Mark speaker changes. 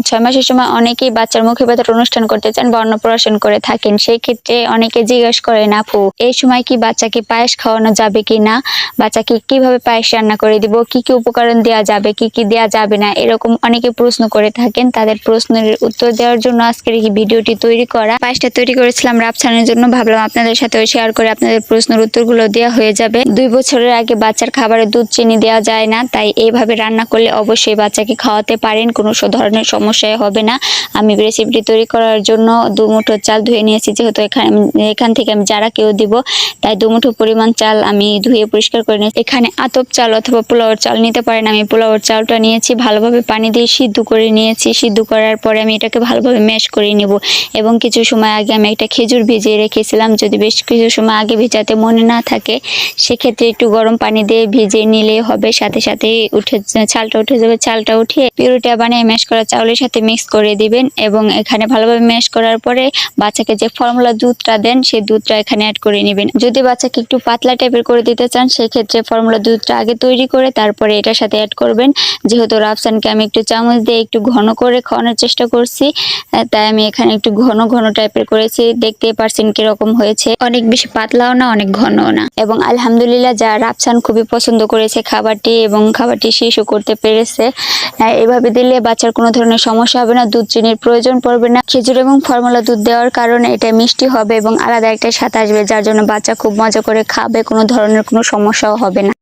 Speaker 1: 6 মাসের সময় অনেকেই বাচ্চার মুখে ব্যথার অনুষ্ঠান করতে চান বা অন্নপ্রাশন করে থাকেন। সেই ক্ষেত্রে অনেকে জিজ্ঞেস করেন, আপু এই সময় কি বাচ্চাকে পায়েস খাওয়ানো যাবে কিনা, বাচ্চাকে কিভাবে পায়েস রান্না করে দিব, কি কি উপকরণ দেওয়া যাবে, কি কি দেওয়া যাবে না, এরকম অনেকে প্রশ্ন করে থাকেন। তাদের প্রশ্নের উত্তর দেওয়ার জন্য আজকের এই ভিডিওটি তৈরি করা। পায়েসটা তৈরি করেছিলাম রাফসানের জন্য, ভাবলাম আপনাদের সাথে শেয়ার করে আপনাদের প্রশ্নের উত্তরগুলো দেওয়া হয়ে যাবে। 2 বছরের আগে বাচ্চার খাবারে দুধ চিনি দেওয়া যায় না, তাই এইভাবে রান্না করলে অবশ্যই বাচ্চাকে খাওয়াতে পারেন, কোনো ধরনের সমস্যা হবে না। আমি রেসিপিটি তৈরি করার জন্য 2 মুঠো চাল ধুয়ে নিয়েছি, যেহেতু এখান থেকে আমি যারা কেউ দিব, তাই 2 মুঠো পরিমাণ চাল আমি ধুয়ে পরিষ্কার করে নিয়েছি। এখানে আতপ চাল অথবা পোলাওর চাল নিতে পারেন। আমি পোলাওর চালটা নিয়েছি, ভালোভাবে পানি দিয়ে সিদ্ধ করে নিয়েছি। সিদ্ধ করার পরে আমি এটাকে ভালোভাবে ম্যাশ করে নেব এবং কিছু সময় আগে আমি একটা খেজুর ভিজিয়ে রেখেছিলাম। যদি বেশ কিছু সময় আগে ভিজাতে মনে না থাকে, সেক্ষেত্রে একটু গরম পানি দিয়ে ভিজিয়ে নিলেই হবে। সাথে সাথে চালটা উঠে যাবে। চালটা উঠিয়ে পিউরিটা বানিয়ে ম্যাশ করা চাউলের সাথে মিক্স করে দিবেন এবং এখানে ভালোভাবে ম্যাশ করার পরে বাচ্চাকে যে ফর্মুলা দুধটা দেন, সেই দুধটা এখানে অ্যাড করে নেবেন। যদি বাচ্চাকে একটু পাতলা টাইপের করে দিতে চান, সেক্ষেত্রে ফর্মুলা দুধটা আগে তৈরি করে তারপরে এটার সাথে অ্যাড করবেন। যেহেতু রাফসানকে আমি একটু চামচ দিয়ে একটু ঘন করে খাওয়ানোর চেষ্টা করছি, তাই আমি এখানে একটু ঘন ঘন টাইপের করেছি। দেখতেই পারছেন কিরকম হয়েছে, অনেক বেশি পাতলাও না, অনেক ঘনও না। এবং আলহামদুলিল্লাহ যা রাফসান খুবই পছন্দ করেছে খাবারটি এবং খাবারটি শেষও করতে পেরেছে। এভাবে দিলে বাচ্চার কোনো ধরনের সমস্যা হবে না, দুধ চিনির প্রয়োজন পড়বে না। খেজুর এবং ফর্মুলা দুধ দেওয়ার কারণে এটা মিষ্টি হবে এবং আলাদা একটা স্বাদ আসবে, যার জন্য বাচ্চা খুব মজা করে খাবে, কোনো ধরনের কোনো সমস্যাও হবে না।